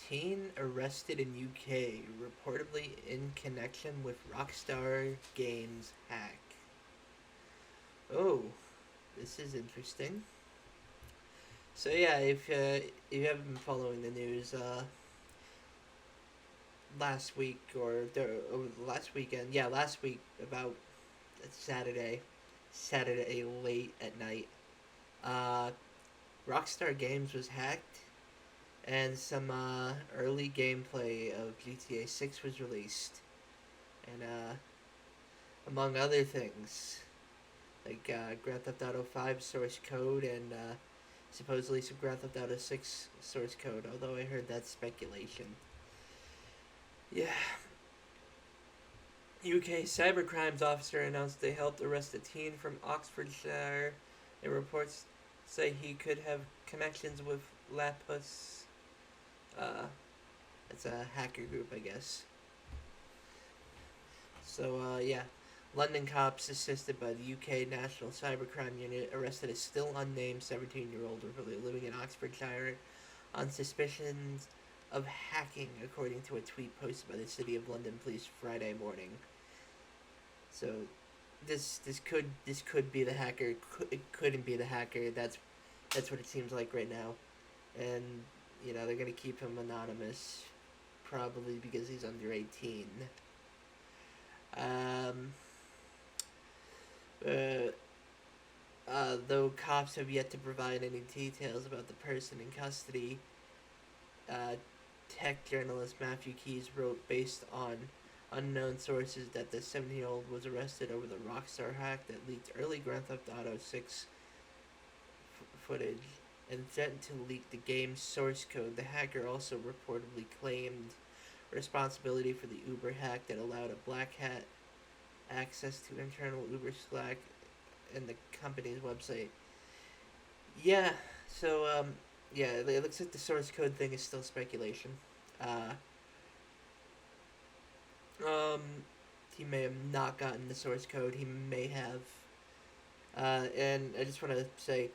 Teen arrested in UK, reportedly in connection with Rockstar Games hack. Oh, this is interesting. So yeah, if you haven't been following the news, last week over the last weekend, yeah, last week about Saturday, Saturday late at night, uh, Rockstar Games was hacked, and some early gameplay of GTA 6 was released, and among other things, like Grand Theft Auto 5 source code and supposedly some Grand Theft Auto 6 source code, although I heard that's speculation. Yeah. UK cybercrimes officer announced they helped arrest a teen from Oxfordshire, and reports say he could have connections with Lapus. Uh, it's a hacker group, I guess. So, yeah. London cops, assisted by the UK National Cybercrime Unit, arrested a still unnamed 17-year-old living in Oxfordshire on suspicions of hacking, according to a tweet posted by the City of London Police Friday morning. So, this could be the hacker. It couldn't be the hacker. That's what it seems like right now, and they're gonna keep him anonymous, probably because he's under 18. Um, uh, though cops have yet to provide any details about the person in custody, uh, tech journalist Matthew Keys wrote, based on unknown sources, that the 17-year-old was arrested over the Rockstar hack that leaked early Grand Theft Auto 6 footage and threatened to leak the game's source code. The hacker also reportedly claimed responsibility for the Uber hack that allowed a black hat access to internal Uber Slack and the company's website. Yeah, so yeah, it looks like the source code thing is still speculation. Uh, um, he may have not gotten the source code. He may have. And I just want to say,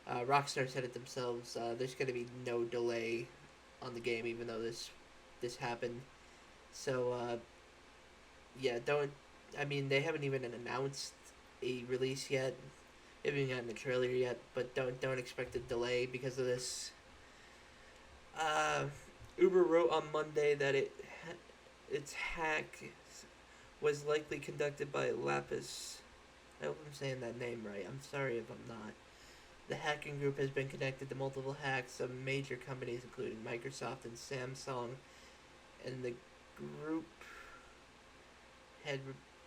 Rockstar said it themselves. There's going to be no delay on the game, even though this happened. So yeah, don't. I mean, they haven't even announced a release yet. They haven't even gotten a trailer yet. But don't expect a delay because of this. Uh, Uber wrote on Monday that its hack was likely conducted by Lapis. I hope I'm saying that name right. I'm sorry if I'm not. The hacking group has been connected to multiple hacks of major companies, including Microsoft and Samsung, and the group had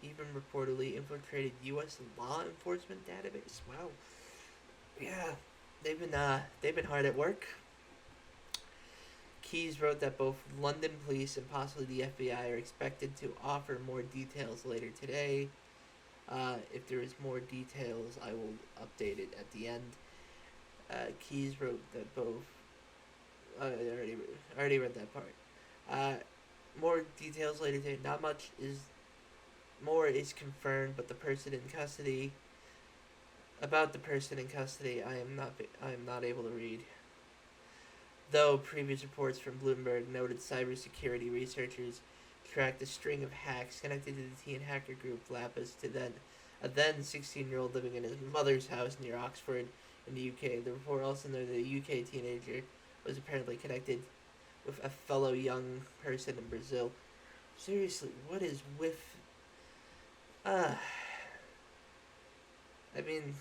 even reportedly infiltrated U.S. law enforcement database. Wow. Yeah, they've been hard at work. Keys wrote that both London police and possibly the FBI are expected to offer more details later today. If there is more details, I will update it at the end. Keys wrote that both. I already read that part. Uh, More details later today. Not much is more is confirmed, but the person in custody. About the person in custody, I am not able to read. Though previous reports from Bloomberg noted cybersecurity researchers tracked a string of hacks connected to the teen hacker group Lapis to then 16-year-old living in his mother's house near Oxford in the UK. The report also noted that a UK teenager was apparently connected with a fellow young person in Brazil. Seriously, what is with uh I mean,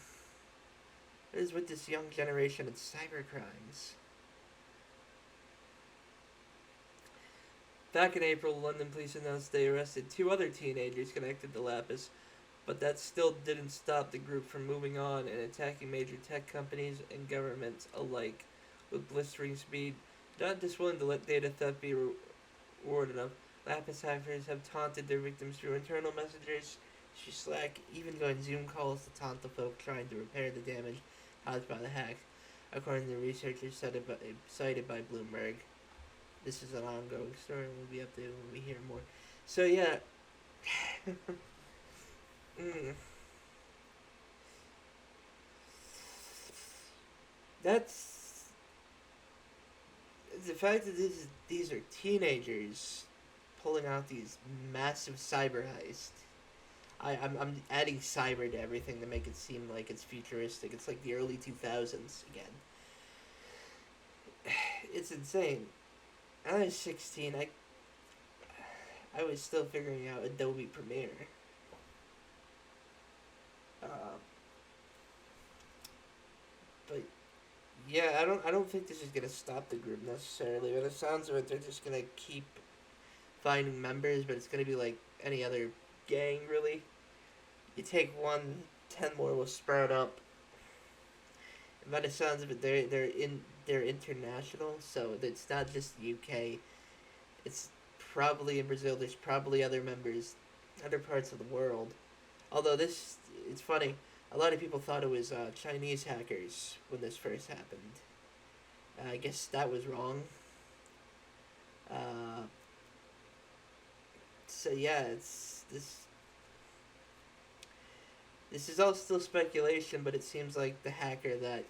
what is with this young generation of cybercrimes? Back in April, London police announced they arrested two other teenagers connected to Lapis, but that still didn't stop the group from moving on and attacking major tech companies and governments alike with blistering speed. Not just willing to let data theft be rewarded of, Lapis hackers have taunted their victims through internal messages, Slack, even going Zoom calls to taunt the folk trying to repair the damage caused by the hacks, according to researchers cited by Bloomberg. This is an ongoing story, and we'll be updated when we hear more. So yeah, mm, that's the fact that these are teenagers pulling out these massive cyber heists. I'm adding cyber to everything to make it seem like it's futuristic. It's like the early 2000s again. It's insane. I was 16. I was still figuring out Adobe Premiere. Uh, but yeah, I don't think this is gonna stop the group necessarily. But it sounds of it, they're just gonna keep finding members. But it's gonna be like any other gang, really. You take one, 10 more will sprout up. And by the sounds of it, they're international, so it's not just UK. It's probably in Brazil. There's probably other members, other parts of the world. Although it's funny. A lot of people thought it was Chinese hackers when this first happened. I guess that was wrong. Uh, so yeah, it's this. This is all still speculation, but it seems like the hacker that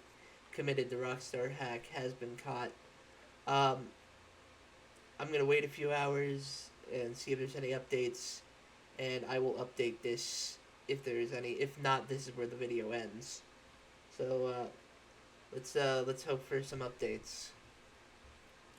committed the Rockstar hack has been caught. Um, I'm gonna wait a few hours and see if there's any updates, and I will update this if there is any. If not, this is where the video ends. So let's hope for some updates.